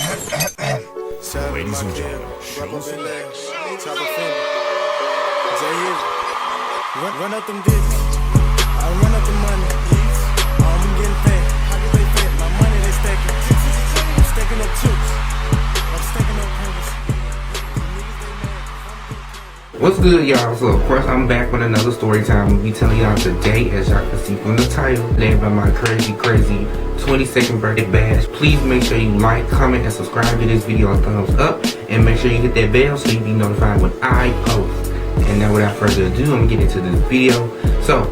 Ladies and gentlemen, run up them digits. I run up the money. I'm getting fat. How do they fat? My money they stacking. I'm stacking up chips. I'm stacking up purpose. What's good, y'all? So of course I'm back with another story time. We'll be telling y'all today, as y'all can see from the title, today about my crazy 22nd birthday bash. Please make sure you like, comment, and subscribe to this video a thumbs up, and make sure you hit that bell so you be notified when I post. And now without further ado, I'm gonna get into this video. So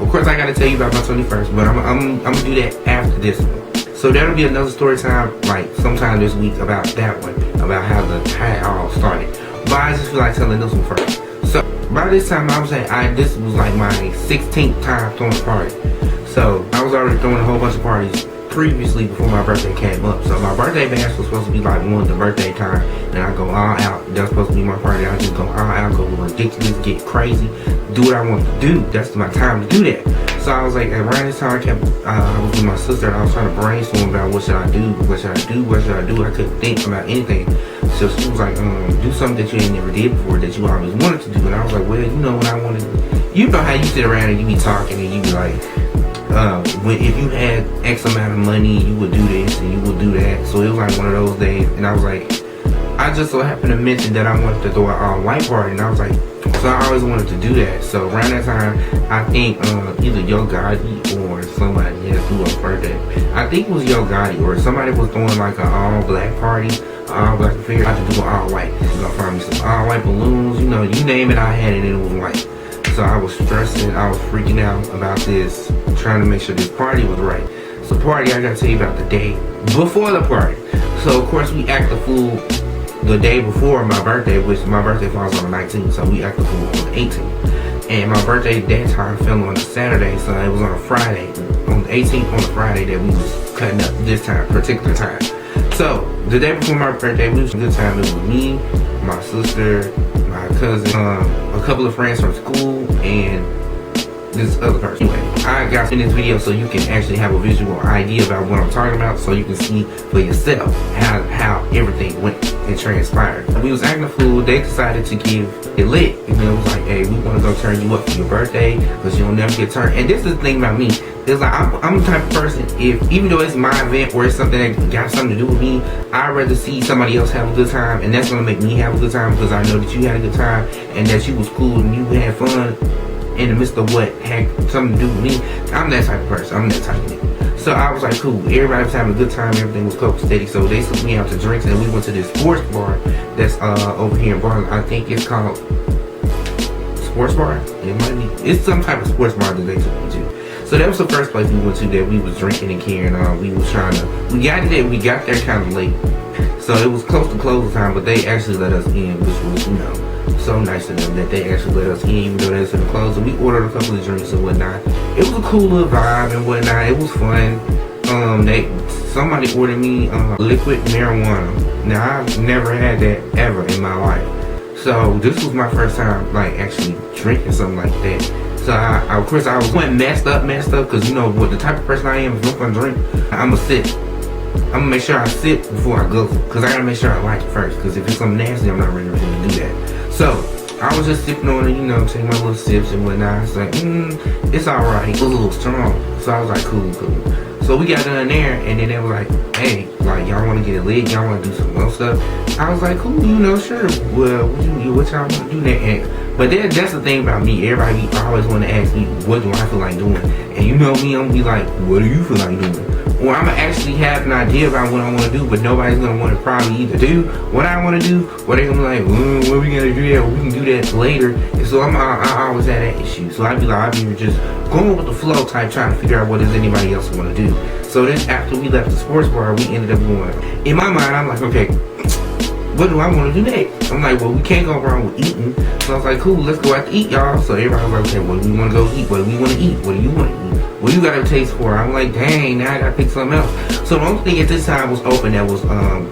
of course I gotta tell you about my 21st, but I'm gonna do that after this one. So that'll be another story time, like sometime this week, about that one, about how it all started. But I just feel like telling this one first. So by this time I was saying this was like my 16th time throwing a party. So I was already throwing a whole bunch of parties previously before my birthday came up. So my birthday bash was supposed to be like one of the birthday time, and I go all out. That's supposed to be my party. I just go all out, go ridiculous, get crazy, do what I want to do. That's my time to do that. So I was like, around this time I was with my sister, and I was trying to brainstorm about what should I do, what should I do, what should I do. I couldn't think about anything. So she was like, do something that you ain't never did before, that you always wanted to do. And I was like, well, you know what I wanted to do. You know how you sit around and you be talking and you be like, if you had X amount of money, you would do this and you would do that. So it was like one of those days, and I was like, I just so happened to mention that I wanted to throw an all-white party, and I was like, so I always wanted to do that. So around that time, I think either Yo Gotti or somebody had threw a birthday. I think it was Yo Gotti or somebody was throwing like an all-black party, all-black affair. I had to do an all-white. You gonna find me some all-white balloons, you know, you name it, I had it, and it was white. So I was stressing, I was freaking out about this, trying to make sure this party was right. So party, I gotta tell you about the day before the party. So of course we act the fool the day before my birthday, which my birthday falls on the 19th, so we act the fool on the 18th. And my birthday that time fell on a Saturday, so it was on a Friday. On the 18th, on a Friday, that we was cutting up this particular time. So the day before my birthday, we was a good time. It was me, my sister, my cousin, a couple of friends from school, and this other person. Anyway, I got in this video so you can actually have a visual idea about what I'm talking about, so you can see for yourself how everything went and transpired. We was acting a fool. They decided to give it lit, and it was like, hey, we want to go turn you up for your birthday because you'll never get turned. And this is the thing about me. It's like I'm the type of person, even though it's my event or it's something that got something to do with me, I'd rather see somebody else have a good time, and that's gonna make me have a good time because I know that you had a good time and that you was cool and you had fun in the midst of what had something to do with me. I'm that type of person. I'm that type of nigga. So I was like, cool. Everybody was having a good time. Everything was cool, steady. So they took me out to drinks, and we went to this sports bar that's over here in Barton. I think it's called Sports Bar. It might be. It's some type of sports bar that they took me to. So that was the first place we went to that we was drinking and carrying on. We was trying to. We got there kind of late. So it was close to closing time, but they actually let us in, which was, you know, so nice of them that they actually let us in, even though they was in the close. So we ordered a couple of drinks and whatnot. It was a cool little vibe and whatnot. It was fun. Somebody ordered me liquid marijuana. Now I've never had that ever in my life. So this was my first time like actually drinking something like that. So of course I was messed up, because you know what the type of person I am. If I'm gonna drink, I'ma sit. I'm gonna make sure I sit before I go, because I gotta make sure I like it first, because if it's something nasty, I'm not really ready to do that. So I was just sipping on it, you know, taking my little sips and whatnot. It's like, it's alright. It was a little strong. So I was like, cool. So we got done there, and then they were like, hey, like, y'all wanna get it lit? Y'all wanna do some more stuff? I was like, cool, you know, sure. Well, what y'all wanna do that? But that's the thing about me. Everybody always wanna ask me, what do I feel like doing? And you know me, I'm gonna be like, what do you feel like doing? Or I'm gonna actually have an idea about what I want to do, but nobody's gonna want to probably either do what I want to do, or they're gonna be like, when are we gonna do that? Well, we can do that later. And so I always had that issue. So I'd be just going with the flow type, trying to figure out what does anybody else want to do. So then after we left the sports bar, we ended up going. In my mind, I'm like, okay, what do I want to do next? I'm like, well, we can't go wrong with eating. So I was like, cool, let's go out to eat, y'all. So everybody was like, okay, what do we want to go eat? What do we want to eat? What do you want to eat? What you got a taste for? I'm like, dang, now I gotta pick something else. So the only thing at this time was open that was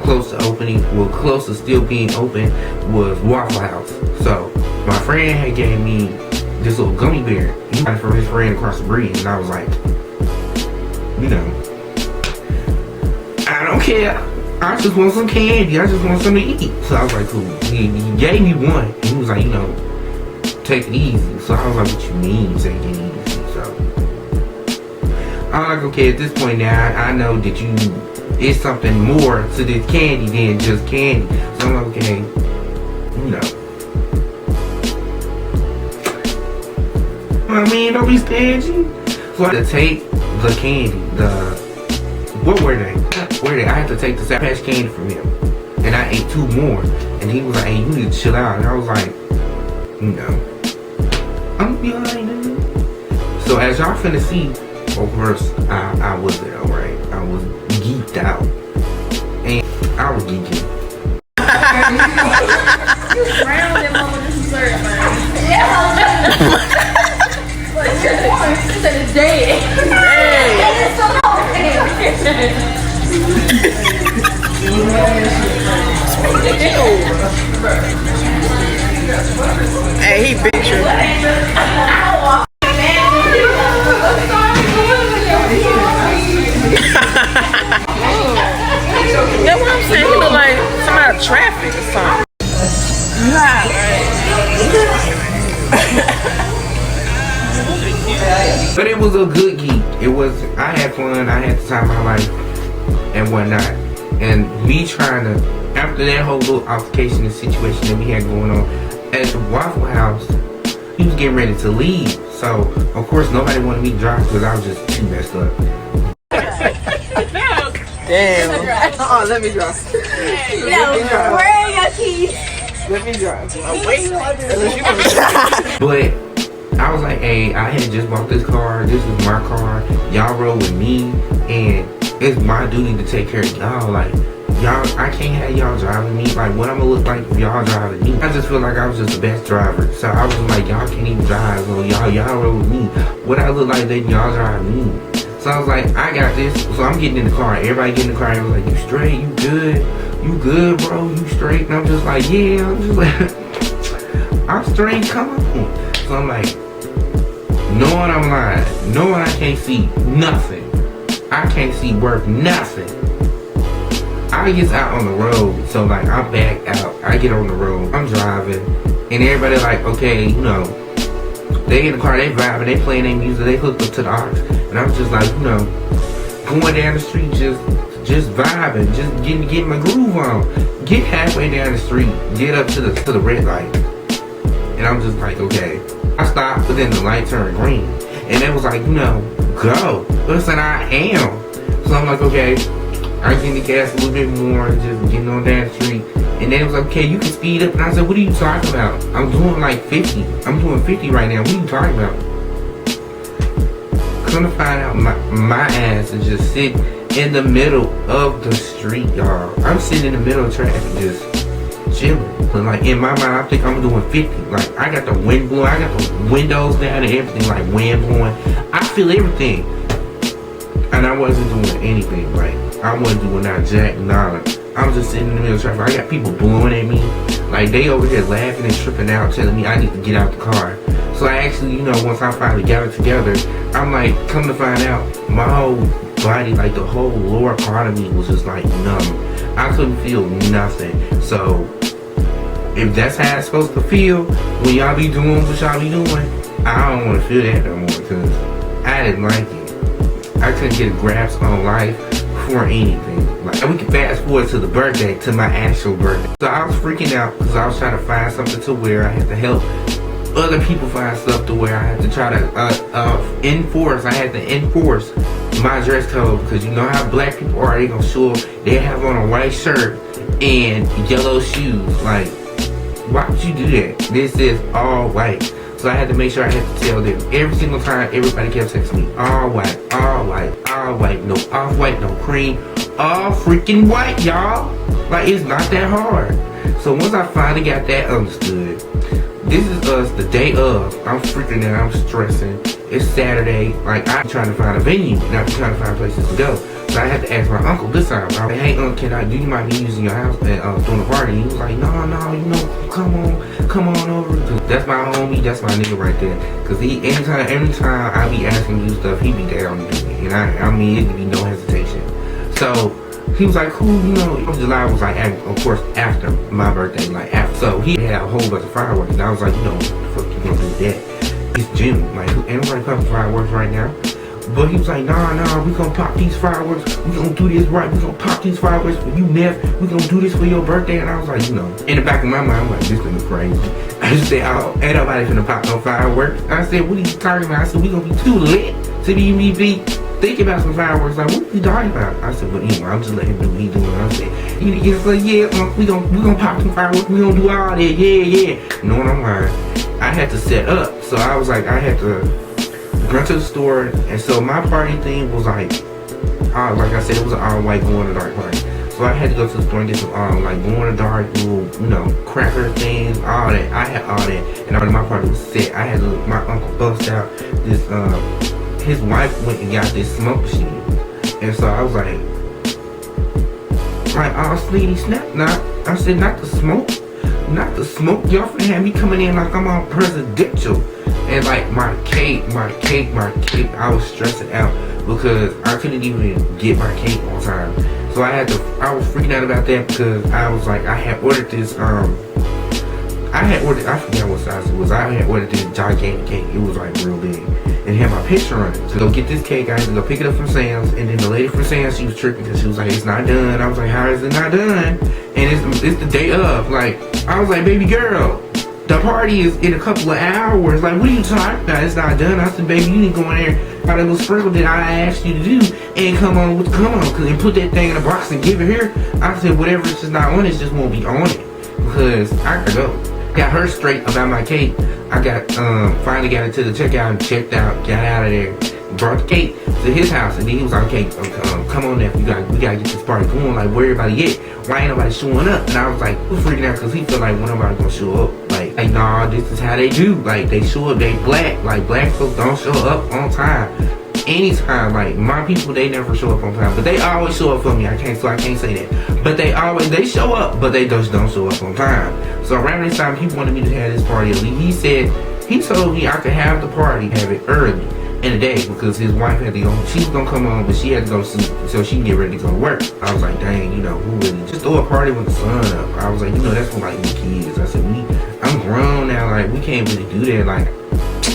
close to opening, well, close to still being open, was Waffle House. So my friend had gave me this little gummy bear. He got it from his friend across the bridge, and I was like, you know, I don't care. I just want some candy. I just want something to eat. So I was like, cool. He gave me one. And he was like, you know, take it easy. So I was like, what you mean take it easy? So I'm like, okay, at this point now, I know that it's something more to this candy than just candy. So I'm like, okay, you know. I mean, don't be stingy. So I had to take the candy, what were they? I had to take the Sour Patch candy from him. And I ate 2 more. And he was like, hey, you need to chill out. And I was like, no. I'm gonna be alright, dude. So as y'all finna see, of course, I was there, alright? I was geeked out. And I was geeking. You drowned him over this dessert, man. Instead of dead. Hey, he picture. That's what I'm saying. He look like some out of traffic or something. But it was a good geek. I had fun, I had the time of my life and whatnot. And me trying to, after that whole little altercation and situation that we had going on at the Waffle House, he was getting ready to leave. So, of course, nobody wanted me to drive because I was just too messed up. Damn. Let me drive. Where are your keys? Let me drive. Wait. But I was like, hey, I had just bought this car. This is my car. Y'all roll with me. And it's my duty to take care of y'all. Like, y'all, I can't have y'all driving me. Like, what I'm gonna look like if y'all driving me? I just feel like I was just the best driver. So I was like, y'all can't even drive. So y'all roll with me. What I look like then y'all drive me? So I was like, I got this. So I'm getting in the car. Everybody get in the car and was like, you straight? You good? You good, bro? You straight? And I'm just like, yeah. I'm just like, I'm straight. Come on. So I'm like, knowing I'm lying, knowing I can't see nothing. I can't see worth nothing. I get out on the road. So like, I'm back out. I get on the road. I'm driving. And everybody like, okay, you know, they in the car, they vibing, they playing their music, they hooked up to the aux. And I'm just like, you know, going down the street, just vibing, just getting my groove on. Get halfway down the street, get up to the red light. And I'm just like, okay. I stopped, but then the light turned green. And it was like, you know, go. But it's like, I am. So I'm like, okay, I get in the gas a little bit more, just getting on down the street. And then it was like, okay, you can speed up. And I said, what are you talking about? I'm doing like 50. I'm doing 50 right now. What are you talking about? Come to find out, my ass is just sitting in the middle of the street, y'all. I'm sitting in the middle of traffic, just chilling. But like in my mind, I think I'm doing 50. Like I got the wind blowing, I got the windows down and everything, like wind blowing. I feel everything. And I wasn't doing anything, right? I wasn't doing that jack, nada. I'm just sitting in the middle of traffic. I got people blowing at me. Like they over here laughing and tripping out, telling me I need to get out the car. So I actually, you know, once I finally got it together, I'm like, come to find out, my whole body, like the whole lower part of me was just like numb. I couldn't feel nothing. So if that's how it's supposed to feel when y'all be doing what y'all be doing, I don't want to feel that no more because I didn't like it. I couldn't get a grasp on life for anything. Like we can fast forward to the birthday, to my actual birthday. So I was freaking out because I was trying to find something to wear. I had to help other people find stuff to wear. I had to try to enforce my dress code because you know how black people are. They gonna show up, they have on a white shirt and yellow shoes. Like, why would you do that? This is all white. So I had to make sure I had to tell them every single time. Everybody kept texting me, all white, all white, all white, no off white, no cream, all freaking white, y'all. Like, it's not that hard. So once I finally got that understood, this is us the day of. I'm freaking out, I'm stressing. It's Saturday. Like, I'm trying to find a venue and I'm trying to find places to go. So I had to ask my uncle this time. I was like, hey, uncle, do you mind me using your house during the party? And he was like, no, you know, come on over. That's my homie, that's my nigga right there. Cause every time I be asking him to do stuff, he be down to do it. And I mean, it'd be no hesitation. So He was like, cool, you know, July was like, of course, after my birthday, like after. So he had a whole bunch of fireworks, and I was like, you know, what the fuck you gonna do with that? It's June, like, ain't nobody popping fireworks right now. But he was like, nah, we gonna pop these fireworks. We gonna do this right. We gonna pop these fireworks for you, Neff. We gonna do this for your birthday. And I was like, you know, in the back of my mind, I'm like, this nigga crazy. I just said, oh, ain't nobody finna pop no fireworks. I said, what are you talking about? I said, we gonna be too lit to be thinking about some fireworks. Like, what are you talking about? I said, but anyway, I'm just letting him do what he doing. I said, he's like, yeah, we gonna pop some fireworks. We gonna do all that. Yeah. You know what I'm lying? I had to set up. So I was like, I had to run to the store, and so my party thing was like I said, it was an all-white glow-in-the-dark party. So I had to go to the store and get some like glow-in-the-dark little, you know, cracker things, all that. I had all that, and all my party was set. I had my uncle bust out this. His wife went and got this smoke machine, and so I was like, oh, sweetie, snap, not. I said, not the smoke. Y'all finna have me coming in like I'm on presidential. And like my cake, I was stressing out because I couldn't even get my cake on time. So I was freaking out about that because I was like, I had ordered this, I forgot what size it was. I had ordered this gigantic cake. It was like real big. And it had my picture on it. To go get this cake, I had to go pick it up from Sam's. And then the lady from Sam's, she was tripping because she was like, it's not done. I was like, how is it not done? And it's the day of. Like, I was like, baby girl, the party is in a couple of hours. Like, what are you talking about? It's not done. I said, baby, you need to go in there, how that little sprinkle that I asked you to do, and come on, and put that thing in a box and give it here. I said, whatever it's just not on it, just won't be on it. Because I gotta go. Got her straight about my cake. I got, finally got into the checkout and checked out, got out of there, brought the cake to his house, and then he was like, okay, come on now, we gotta get this party going. Like, where everybody at? Why ain't nobody showing up? And I was like, we're freaking out because he felt like when nobody gonna show up. Like, nah, this is how they do. Like, they show up, they black. Like, black folks don't show up on time. Anytime. Like, my people, they never show up on time. But they always show up for me. I can't say that. But they show up, but they just don't show up on time. So around this time, he wanted me to have this party early. He told me I could have the party, have it early in the day because his wife had to go. She was gonna come on, but she had to go sleep so she can get ready to go to work. I was like, dang, you know, who really just throw a party with the sun up? I was like, you know, that's for like the kids. I said, I'm grown now, like we can't really do that. Like,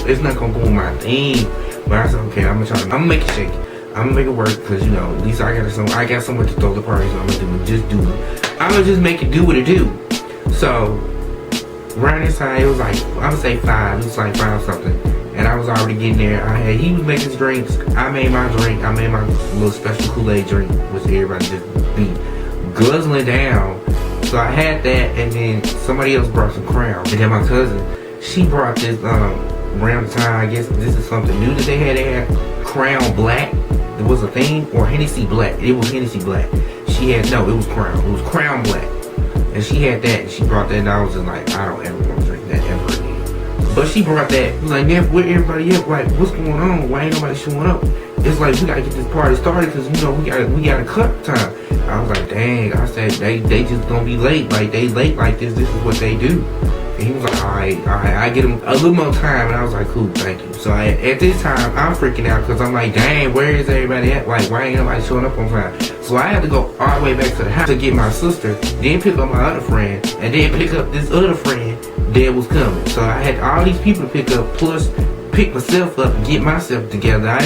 it's not gonna go on my thing. But I said, okay, I'm gonna make it shake. I'm gonna make it work because you know, at least I got somewhere to throw the party, so I'm gonna do it. I'm gonna just make it do what it do. So around this time, it was like I would say 5. It was like 5 something. And I was already getting there. He was making his drinks. I made my drink. I made my little special Kool-Aid drink, which everybody just be guzzling down. So I had that, and then somebody else brought some Crown. And then my cousin, she brought this around the time. I guess this is something new that they had. They had Crown Black. It was a thing, or Hennessy Black. It was Hennessy Black. It was Crown. It was Crown Black. And she had that, and she brought that, and I was just like, I don't ever want to drink that ever again. But she brought that. It was like, Neff, where everybody at? Like, what's going on? Why ain't nobody showing up? It's like, we gotta get this party started because, you know, we gotta cut time. I was like, dang. I said, they just gonna be late. Like, they late like this. This is what they do. And he was like, all right. I get him a little more time. And I was like, cool, thank you. So at this time, I'm freaking out because I'm like, dang, where is everybody at? Like, why ain't nobody showing up on time? So I had to go all the way back to the house to get my sister, then pick up my other friend, and then pick up this other friend that was coming. So I had all these people to pick up, plus pick myself up and get myself together. I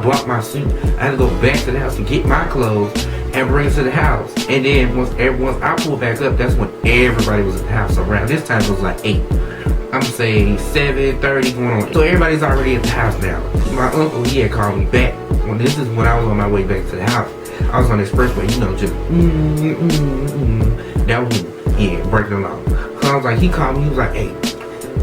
bought my suit. I had to go back to the house to get my clothes and bring it to the house. And then once I pulled back up, that's when everybody was at the house. So around this time, it was like 8. I'm saying 7:30 going on. So everybody's already at the house now. My uncle, he had called me back. This is when I was on my way back to the house. I was on the expressway, you know, just that was me. Yeah, breaking along. So I was like, he called me, he was like, hey,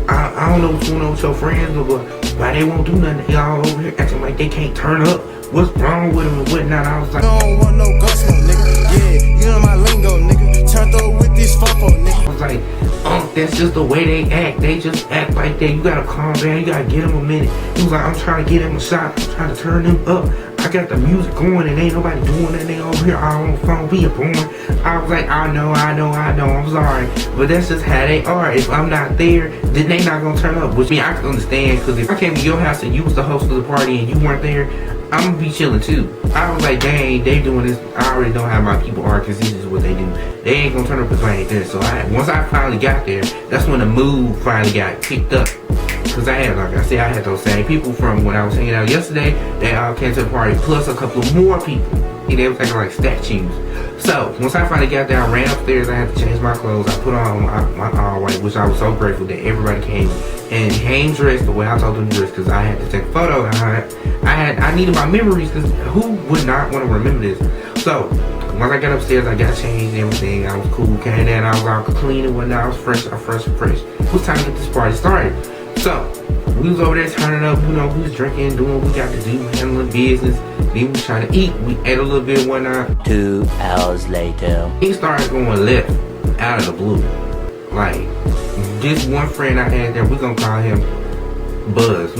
I don't know what's going on with your friends, but why they won't do nothing? They all over here acting like they can't turn up. What's wrong with them and whatnot? I was like, I don't want no ghost smoke, nigga. Yeah, you know my lingo, nigga. Turned up with this fofo, nigga. I was like, that's just the way they act. They just act like that. You gotta calm down. You gotta get them a minute. He was like, I'm trying to get him a shot. I'm trying to turn them up. I got the music going and ain't nobody doing that. They over here all on the phone. We are born. I was like, I know. I'm sorry. But that's just how they are. If I'm not there, then they not gonna turn up. Which means I can understand, because if I came to your house and you was the host of the party and you weren't there, I'm gonna be chilling too. I was like, dang, they doing this. I already know how my people are, cause this is what they do. They ain't gonna turn up if I ain't there. So once I finally got there, that's when the mood finally got kicked up. Cause I had, like I said, I had those same people from when I was hanging out yesterday. They all came to the party, plus a couple of more people. And they was acting like statues. So once I finally got there, I ran upstairs. I had to change my clothes. I put on my all white, which I was so grateful that everybody came and came dressed the way I told them to dress, because I had to take a photo. I needed my memories, because who would not want to remember this? So once I got upstairs, I got changed and everything. I was cool, came in, I was all clean and whatnot. I was fresh. It was time to get this party started. So we was over there turning up, you know, we was drinking, doing what we got to do, handling business. Then we was trying to eat. We ate a little bit and whatnot. 2 hours later. He started going left out of the blue. Like, this one friend I had there, we gonna call him Buzz.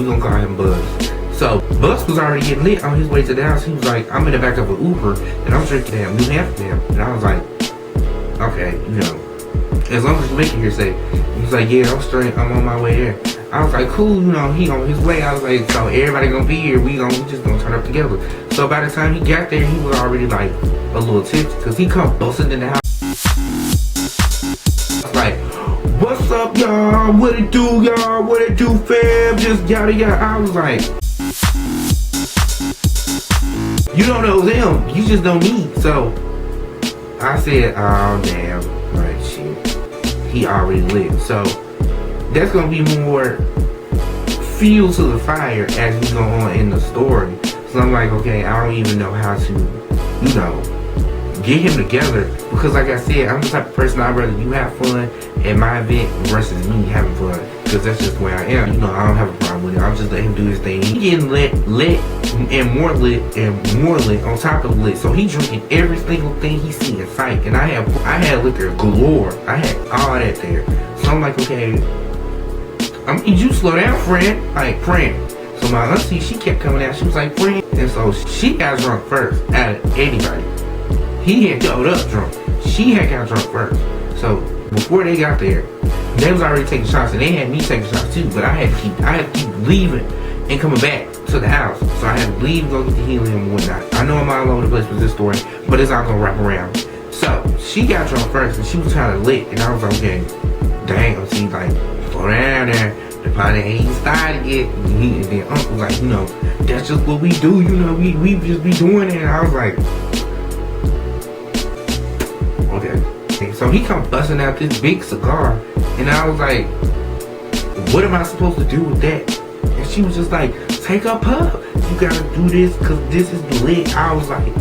So Buzz was already getting lit on his way to the house. He was like, I'm in the back of an Uber and I'm drinking damn New Amsterdam. And I was like, okay, you know, as long as you make it here safe. He was like, yeah, I'm straight, I'm on my way there. I was like, cool, you know, he on his way. I was like, so everybody gonna be here. We just gonna turn up together. So by the time he got there, he was already like a little tipsy, because he come busting in the house. I was like, what's up, y'all? What it do, y'all? What it do, fam? Just yada yada. I was like, you don't know them. You just know me. So I said, oh damn, like shit. He already lit. So that's gonna be more fuel to the fire as we go on in the story. So I'm like, okay, I don't even know how to, you know, get him together, because like I said, I'm the type of person I'd rather you have fun at my event versus me having fun, because that's just the way I am. You know, I don't have a problem with it. I'll just let him do his thing. He getting lit and more lit on top of lit. So he drinking every single thing he see in sight. And I had liquor galore. I had all that there. So I'm like, okay, you slow down, friend. Like, friend. So my auntie, she kept coming out. She was like, friend. And so she got drunk first out of anybody. He had showed up drunk. She had got drunk first. So before they got there, they was already taking shots, and they had me taking shots too. But I had to keep leaving and coming back to the house. So I had to leave and go get the helium and whatnot. I know I'm all over the place with this story, but it's all gonna wrap around. So she got drunk first, and she was trying to lit, and I was like, okay, dang, she like, slow down there. The party ain't even started yet. And then Uncle was like, you know, that's just what we do. You know, we just be doing it. And I was like, okay. So he come busting out this big cigar, and I was like, what am I supposed to do with that? And she was just like, take a puff. You gotta do this, cause this is lit. I was like,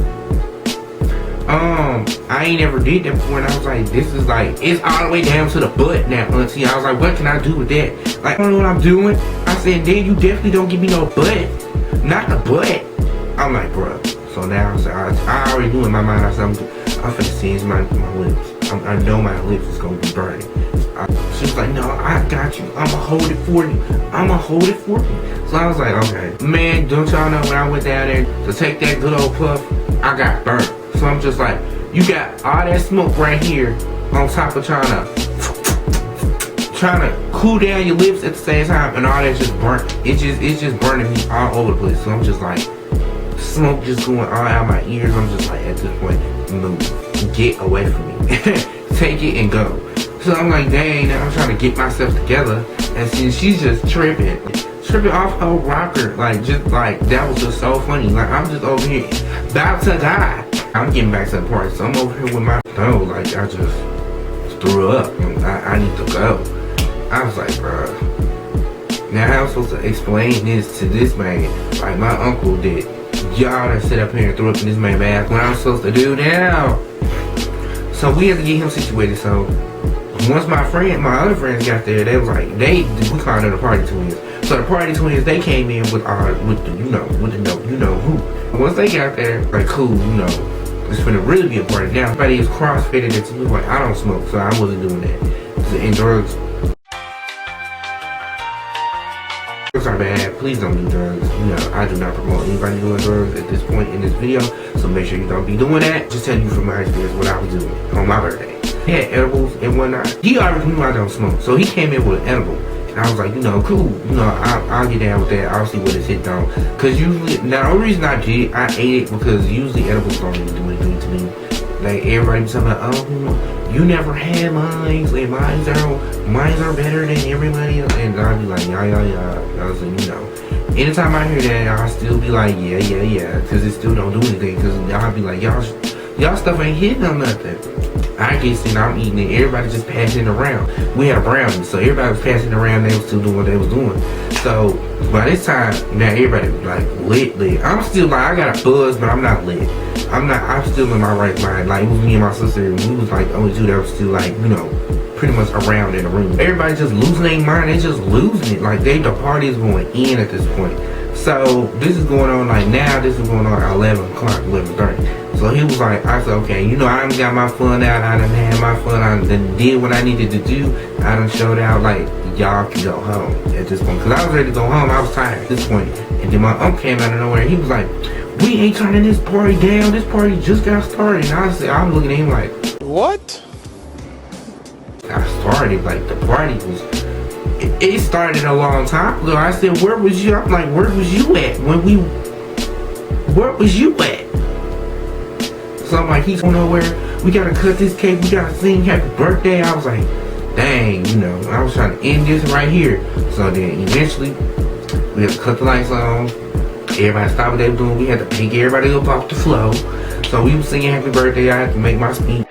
I ain't ever did that before, and I was like, this is like, it's all the way down to the butt now, auntie. I was like, what can I do with that? Like, I don't know what I'm doing. I said, then you definitely don't give me no butt. Not the butt. I'm like, bruh. So now I already knew in my mind, I said, I'm finna singe my lips. I know my lips is gonna be burning. She was like, no, I got you. I'ma hold it for you. So I was like, okay. Man, don't y'all know when I went down there to take that good old puff, I got burnt. So I'm just like, you got all that smoke right here on top of trying to cool down your lips at the same time, and all that's just burnt. It's just burning me all over the place. So I'm just like, smoke just going all out my ears. I'm just like, at this point, move, get away from me. Take it and go. So I'm like, dang, now I'm trying to get myself together, and she's just tripping off her rocker. Like, just like, that was just so funny. Like, I'm just over here about to die. I'm getting back to the party, so I'm over here with my throat. Like, I just threw up, and I need to go. I was like, bruh, now how am I supposed to explain this to this man? Like my uncle did. Y'all done sit up here and threw up in this man's bath. What I'm supposed to do now? So we had to get him situated. So once my other friends got there, they was like, we called them the party twins. So the party twins, they came in with the you know who. Once they got there, like, cool, you know, it's gonna really be a party. Now everybody is cross-fitted into me. Like, I don't smoke, so I wasn't doing that. And drugs are bad. Please don't do drugs. You know, I do not promote anybody doing drugs at this point in this video, so make sure you don't be doing that. Just tell you from my experience what I was doing on my birthday. He had edibles and whatnot. He already knew I don't smoke, so he came in with an edible. And I was like, you know, cool. You know, I'll get down with that. I'll see what it's hit on. Because usually, now the only reason I ate it because usually edibles don't really do anything to me. Like, everybody be talking about, oh, you never had mines, and mines are better than everybody else. And I'll be like, yeah. I was like, you know. Anytime I hear that, I'll still be like, yeah. Because it still don't do anything. Because I'll be like, y'all stuff ain't hitting on nothing. I get sitting, I'm eating it. Everybody just passing it around. We had brownies, so everybody was passing it around. They was still doing what they was doing. So by this time, now everybody like lit. I'm still like, I got a buzz, but I'm not lit. I'm still in my right mind. Like, it was me and my sister, and we was like the only two that was still like, you know, pretty much around in the room. Everybody just losing their mind. They just losing it. Like, the party is going in at this point. So this is going on like now. This is going on at 11 o'clock, 11:30. So he was like, I said, okay, you know, I done got my fun out. I done had my fun. I done did what I needed to do. I done showed out. Like, y'all can go home at this point. Because I was ready to go home. I was tired at this point. And then my uncle came out of nowhere. He was like, we ain't turning this party down. This party just got started. And I said, I'm looking at him like, What? I started, like, the party was, it started a long time ago. I said, where was you? I'm like, where was you at where was you at? So I'm like, he's going nowhere. We gotta cut this cake. We gotta sing happy birthday. I was like, dang, you know, I was trying to end this right here. So then eventually, we had to cut the lights on. Everybody stopped what they were doing. We had to pick everybody up off the floor. So we were singing happy birthday. I had to make my speech.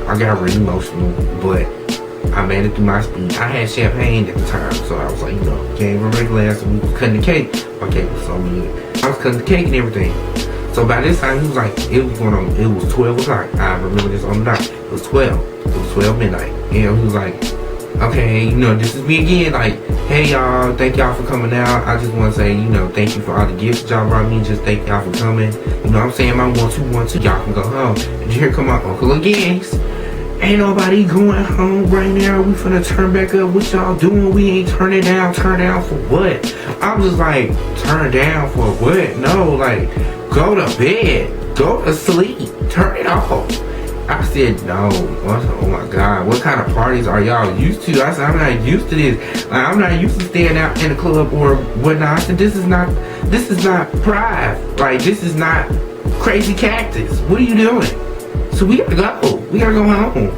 I got really emotional, but I made it through my speech. I had champagne at the time, so I was like, you know, gave him a glass and we was cutting the cake. My cake was so good. I was cutting the cake and everything. So by this time, he was like, it was 12 o'clock. I remember this on the dot. It was 12. It was 12 midnight. And he was like, okay, you know, this is me again. Like, hey y'all, thank y'all for coming out. I just want to say, you know, thank you for all the gifts that y'all brought me. Just thank y'all for coming. You know, I'm saying my 1, 2, 1, 2. Y'all can go home. And here come my uncle again. Ain't nobody going home right now. We finna turn back up. What y'all doing? We ain't turning down. Turn down for what? I'm just like, turn down for what? No, like, go to bed. Go to sleep. Turn it off. I said, no. Oh my God. What kind of parties are y'all used to? I said, I'm not used to this. Like, I'm not used to staying out in the club or whatnot. I said, this is not Pride. Like, this is not Crazy Cactus. What are you doing? So we gotta go. We gotta go home.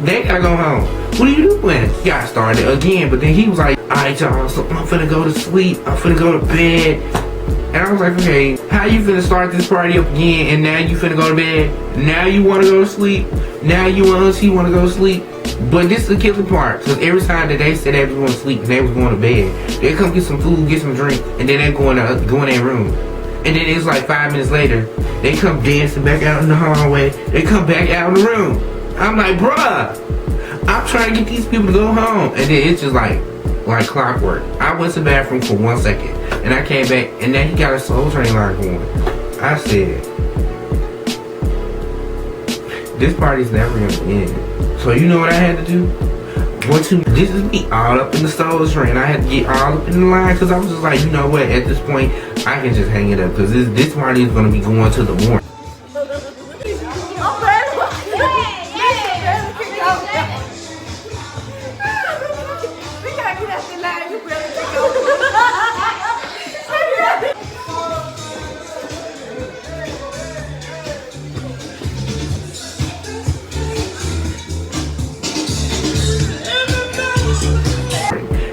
They gotta go home. What are you doing? Got started again, but then he was like, alright y'all, so I'm finna go to sleep. I'm finna go to bed. And I was like, okay, how you finna start this party up again and now you finna go to bed? Now you wanna go to sleep? Now you and us, you wanna go to sleep? But this is the killer part, because every time that they said they was going to sleep and they was going to bed, they come get some food, get some drink, and then they go in their room. And then it's like 5 minutes later, they come dancing back out in the hallway. They come back out in the room. I'm like, bruh, I'm trying to get these people to go home. And then it's just like clockwork. I went to the bathroom for 1 second. And I came back, and then he got a Soul Train line going. I said, this party's never going to end. So you know what I had to do? This is me all up in the Soul Train. I had to get all up in the line because I was just like, you know what, at this point, I can just hang it up because this party is going to be going to the morning.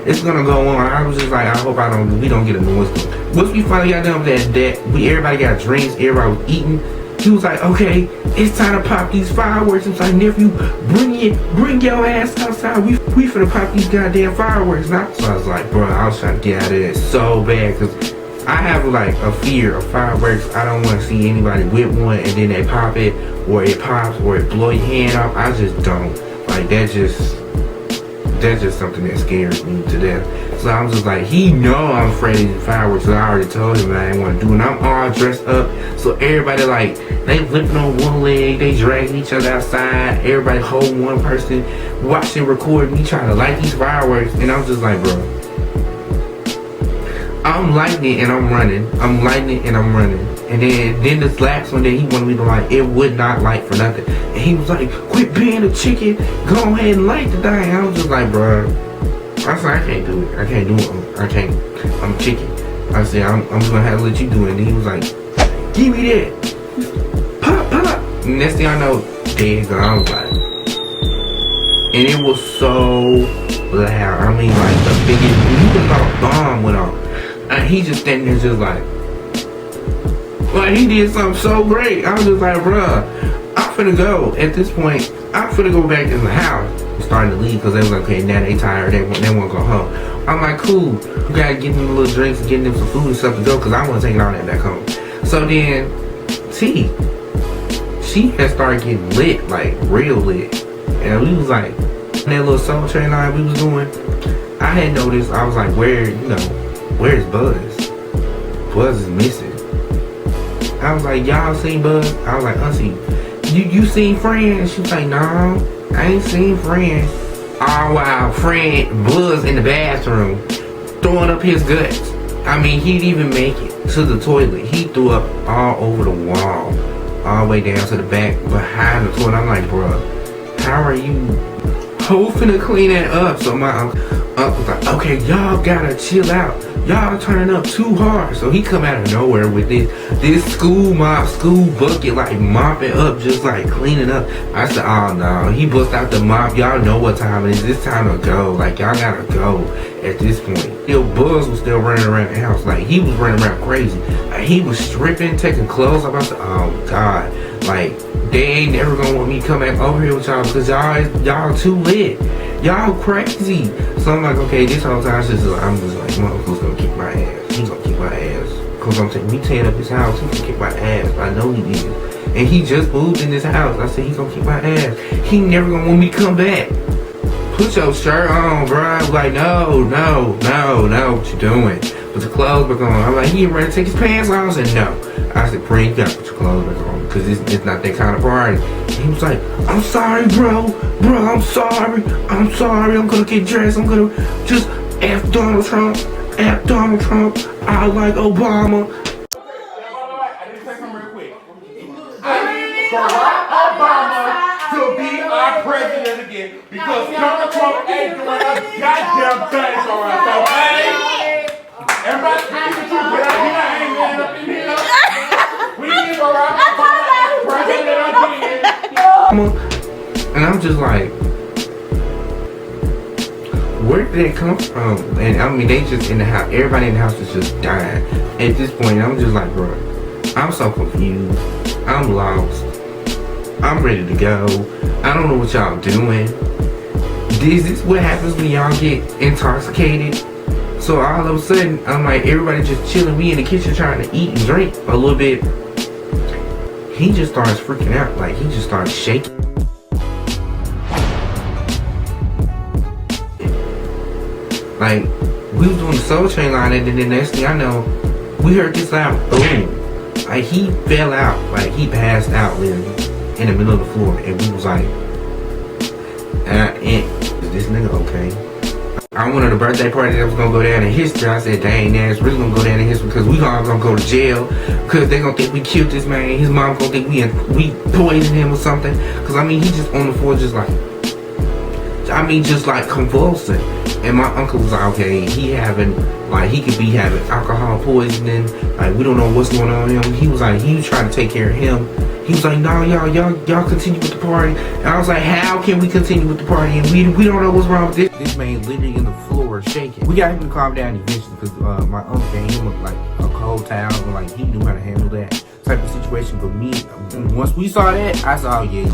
It's gonna go on. I was just like, I hope we don't get a noise. Once we finally got done with that, everybody got drinks, everybody was eating. He was like, okay, it's time to pop these fireworks. I was like, nephew, bring your ass outside. We finna pop these goddamn fireworks now. So I was like, bro, I was trying to get out of there so bad because I have like a fear of fireworks. I don't want to see anybody with one and then they pop it, or it pops, or it blow your hand off. I just don't. Like, that just that's just something that scares me to death. So I'm just like, he know I'm afraid of the fireworks. So I already told him I didn't want to do it. And I'm all dressed up. So everybody like, they flipping on one leg, they dragging each other outside. Everybody holding one person, watching, recording me trying to light these fireworks. And I'm just like, bro, I'm lighting it and I'm running. I'm lighting it and I'm running. And then this last one that he wanted me to light, it would not light for nothing. And he was like, quit being a chicken, go ahead and light the thing. I was just like, bro, I said, I can't do it. I can't do it. I can't. I'm a chicken. I said, I'm just gonna have to let you do it. And he was like, give me that. Pop, pop. And next thing I know, dead. I was like, and it was so loud. I mean, like the biggest, you can thought a bomb went off. And he just standing there just like he did something so great. I was just like, bruh, I'm finna go. At this point, I'm finna go back in the house. I'm starting to leave because they was like, okay, now they tired. They want to go home. I'm like, cool. You gotta get them little drinks and get them some food and stuff to go because I want to take all that back home. So then, she had started getting lit, like real lit. And we was like, that little Soul Train line we was doing, I had noticed, I was like, where's Buzz? Buzz is missing. I was like, y'all seen Buzz? I was like, Auntie, you seen Fran? She was like, no, I ain't seen Fran. Oh wow, Fran, Buzz in the bathroom, throwing up his guts. I mean, he didn't even make it to the toilet. He threw up all over the wall, all the way down to the back, behind the toilet. I'm like, bruh, how are you? Who finna clean that up? So my uncle was like, okay, y'all gotta chill out. Y'all turning up too hard. So he come out of nowhere with this school bucket, like mopping up, just like cleaning up. I said, oh no. He bust out the mop. Y'all know what time it is. It's time to go. Like, y'all gotta go at this point. Still, Buzz was still running around the house. Like, he was running around crazy. Like, he was stripping, taking clothes off. I said, oh God. Like, they ain't never gonna want me to come back over here with y'all because y'all too lit. Y'all crazy. So I'm like, okay, this whole time I'm just like, my uncle's gonna kick my ass. He's gonna kick my ass. Cause I'm saying, we tearing up his house, he's gonna kick my ass. I know he is. And he just moved in this house. I said, he's gonna kick my ass. He never gonna want me to come back. Put your shirt on, bro. I was like, no, what you doing? Put your clothes back on. I'm like, he ready to take his pants off? I said, no. I said, Brent, you gotta put your clothes back on. Cause it's not that kind of party. He was like, I'm sorry, bro, I'm sorry, I'm gonna get dressed, I'm gonna just F Donald Trump, I like Obama. I need to say something real quick. I need Barack Obama to be our president again because Donald Trump ain't doing a goddamn thing for us, okay? Everybody speak the truth, get out here, I ain't getting up in here. We need Barack Obama as president again. And I'm just like, where did that come from? And I mean, they just in the house, everybody in the house is just dying. At this point, I'm just like, bro, I'm so confused. I'm lost. I'm ready to go. I don't know what y'all doing. Is this what happens when y'all get intoxicated? So all of a sudden, I'm like, everybody just chilling. We in the kitchen trying to eat and drink a little bit. He just starts freaking out. Like, he just starts shaking. Like, we was doing the Soul Train line, and then the next thing I know, we heard this loud boom. Like, he fell out. Like, he passed out literally in the middle of the floor. And we was like, is this nigga okay? I went to the birthday party that was gonna go down in history. I said, dang, it's really gonna go down in history because we all gonna go to jail because they gonna think we killed this man. His mom gonna think we poisoned him or something. Because I mean, he just on the floor just like, just like convulsing. And my uncle was like, okay, he could be having alcohol poisoning. Like, we don't know what's going on with him. He was like, he was trying to take care of him. He was like, no, y'all continue with the party. And I was like, how can we continue with the party? And we don't know what's wrong with this. This man literally in the floor shaking. We got him to calm down eventually because my uncle gave him like a cold towel and like he knew how to handle that type of situation. But me, once we saw that, I said, oh yeah,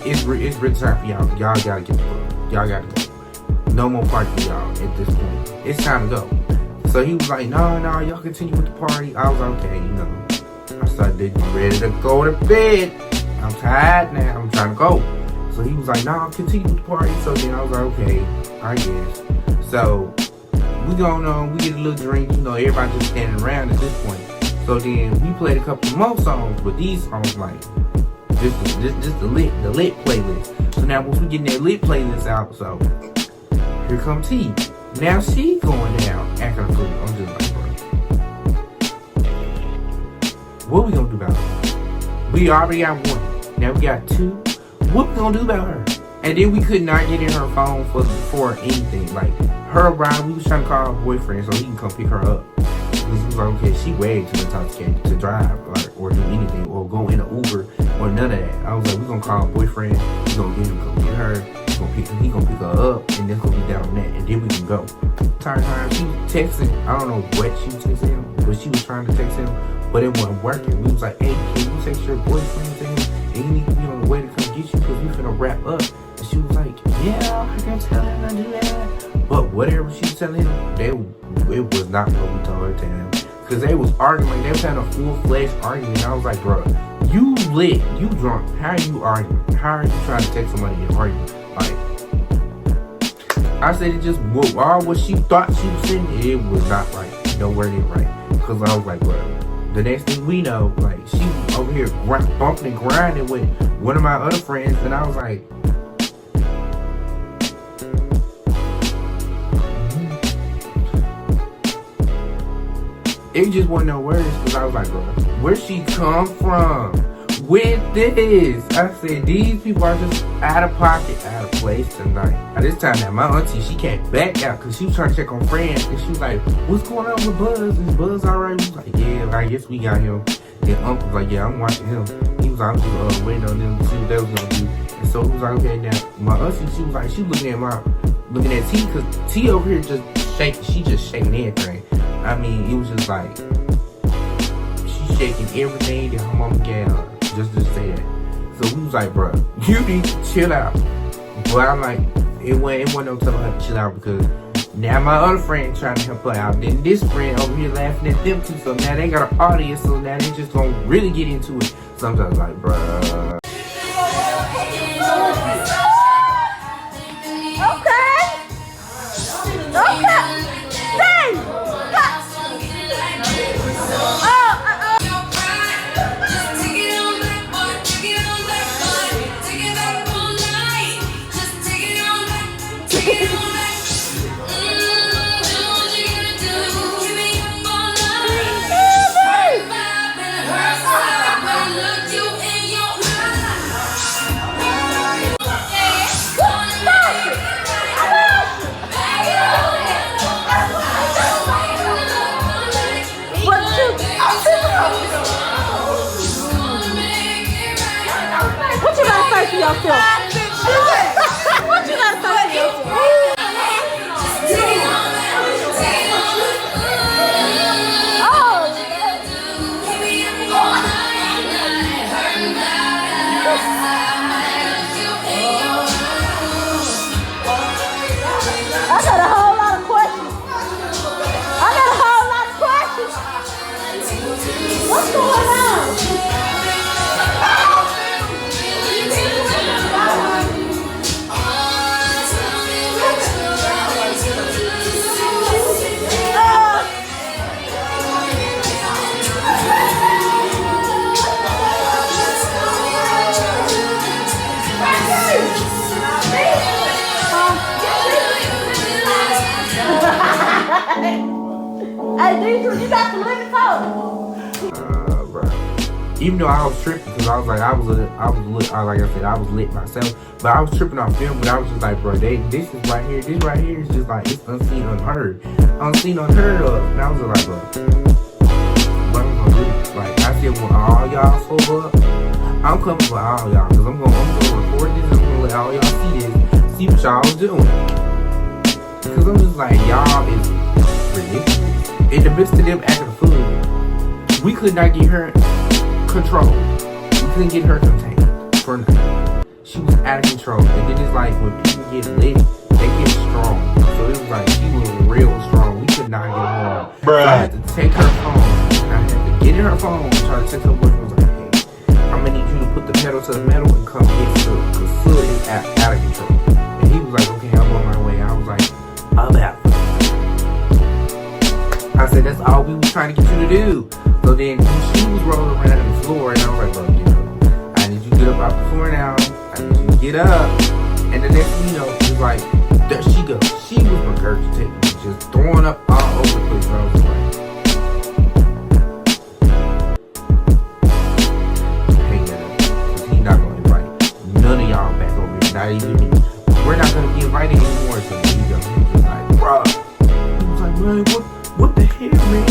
it's really time for y'all. Y'all gotta get the fuck. Y'all gotta go. No more party for y'all at this point. It's time to go. So he was like, no, y'all continue with the party. I was like, okay, I started ready to go to bed. I'm tired now. I'm trying to go. So he was like, nah, continue the party. So then I was like, okay, I guess. So we going on, we get a little drink, you know, everybody just standing around at this point. So then we played a couple more songs, but these songs like just the lit playlist. So now once we getting that lit playlist out, so here comes T. Now she going down acting a fool. I'm just like, bro, what we gonna do about her? We already got one. Now we got two. What we gonna do about her? And then we could not get in her phone for anything. Like her ride, we was trying to call her boyfriend so he can come pick her up. Because we was like, okay, she way too intoxicated to drive or do anything or go in an Uber or none of that. I was like, we gonna call her boyfriend. We gonna get him to come get her. He gonna pick her up, and then gonna be down on that, and then we can go. Time she was texting. I don't know what she was texting him, but she was trying to text him, but it wasn't working. We was like, hey, can you text your boyfriend to him? And he need to be on the way to come get you because we finna wrap up. And she was like, yeah, I can tell him to do that. But whatever she was telling him, it was not what we told her to him. Because they was arguing, like they was having a full-fledged argument. I was like, bro, you lit, you drunk. How are you arguing? How are you trying to text somebody and argue? Like, I said it just, all what she thought she was saying, it was not right. Nowhere near right. Because I was like, bro, the next thing we know, like, she was over here bumping and grinding with one of my other friends, and I was like, it just wasn't no words, because I was like, bro, where'd she come from with this? I said, these people are just out of pocket, out of place tonight. At this time, now, my auntie, she came back out, because she was trying to check on friends, and she was like, what's going on with Buzz? Is Buzz alright? We was like, yeah, I guess we got him. And Uncle was like, yeah, I'm watching him. He was like, I'm just waiting on them to see what they was going to do. And so he was like, okay, now, my auntie, she was like, she looking at T, because T over here just shaking, she just shaking everything. I mean, it was just like, she's shaking everything that her mama gave her, just to say that. So we was like, bro, you need to chill out. But I'm like, it wasn't no telling her to chill out, because now my other friend trying to help her out. Then this friend over here laughing at them too. So now they got an audience, so now they just gonna really get into it. Sometimes like, bro. What you gotta say to yourself? What you gotta say to yourself? I got a whole lot of questions. What's going on? Hey, Deidre, you got some lemon toast. Bro. Even though I was tripping, because I was like, I was lit, like I said, I was lit myself, but I was tripping off film, but I was just like, bro, this is right here, this right here is just like, it's unseen, unheard, unheard of, and I was just like, bro, what am I gonna do? Like, I said, when all y'all sober up, I'm coming for all y'all, because I'm gonna record this, I'm gonna let all y'all see what y'all doing, because I'm just like, y'all is ridiculous. In the midst of them acting a fool, we could not get her controlled. We couldn't get her contained for nothing. She was out of control. And then it's like, when people get lit, they get strong. So it was like, she was real strong. We could not get her on. So I had to take her phone. I had to get in her phone and try to text her boyfriend. I was like, hey, I'm gonna need you to put the pedal to the metal and come get Sud, because Sud is out of control. And he was like, okay, I'm on my way. I was like, I'm out. I said, that's all we was trying to get you to do. So then she was rolling around on the floor, and I was like, bro, you know, I need you to get up off the floor now. I need you to get up. And the next thing you know, it was like, there she goes. She was regurgitating, just throwing up all over the place. And I was like, hey, because he's not going to invite none of y'all back over here. Not even me. We're not going to be invited anymore. So he was just like, bro. He was like, man, what the hell, man?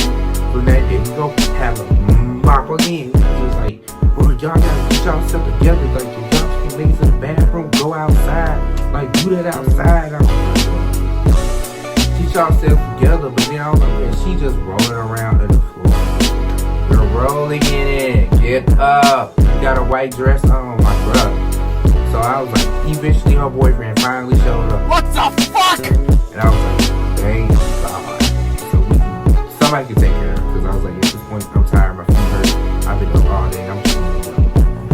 So that day, he go have a mop again. He was just like, bro, y'all gotta get yourself together. Like, y'all can make it to the bathroom, go outside. Like, do that outside. I was like, get yourself together. But then I was like, man, she just rolling around on the floor. You're rolling in it. Get up. You got a white dress on, my brother. So I was like, eventually her boyfriend finally showed up. What the fuck? And I was like, thank God. So somebody can take care of her. Because I was like, at this point, I'm tired. My feet hurt. I've been up all day. I'm just gonna go.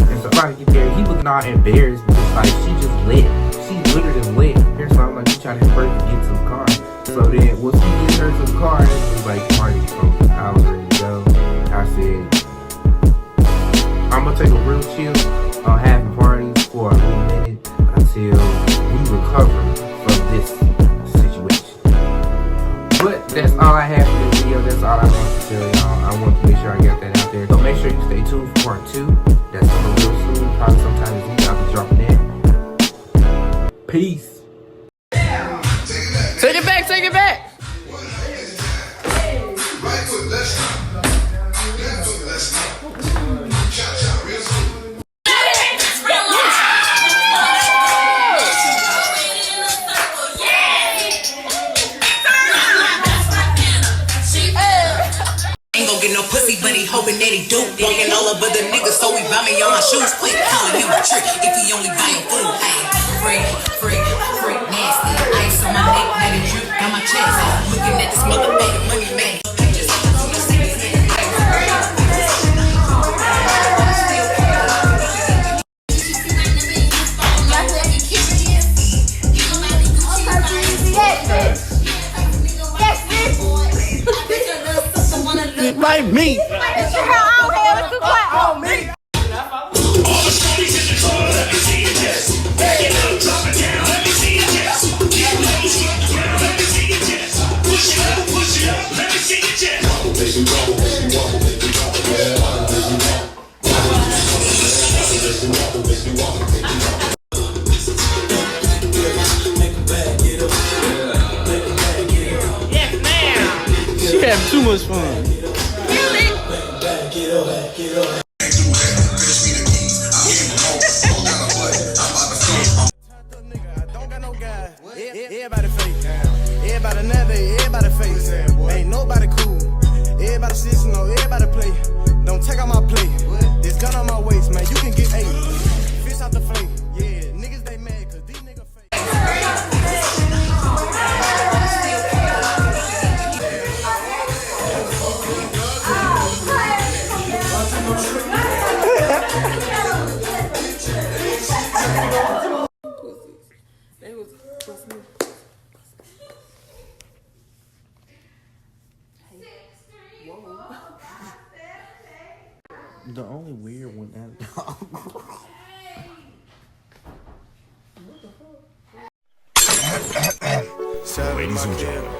And so somebody get there. He looking all embarrassed because like she just lit. She literally lit. Here, so I'm like, you trying to help her to get to the car. So then once we get her to the car, it was like party. So I was ready to go. I said, I'm gonna take a real chill on having parties for a little minute until we recover from this situation. But that's all I have for this video. That's all I want to tell y'all. I want to make sure I get that out there. So make sure you stay tuned for part 2. That's coming real soon. Probably sometime this week I'll be dropping that. Peace. Take it back, take it back. Get no pussy, but he hoping that he do. Walking all over the niggas, so he buy me on my shoes. Quick, calling him a trick if he only buy him food. Hey, freak, nasty. Ice on my neck, let it drip down my chest. Looking at this motherfucking money man. Like me. Get your hair on here. Let's do clap. On me. She having too much fun. Everybody fake. Everybody nowadays, everybody fake. Ain't nobody cool. Everybody sits, no, everybody play. Don't take out my plate. This gun on my waist, man. You can get 8. Fish out the flake. Yeah, niggas they mad cause these niggas fake. The only weird one that Ladies and gentlemen,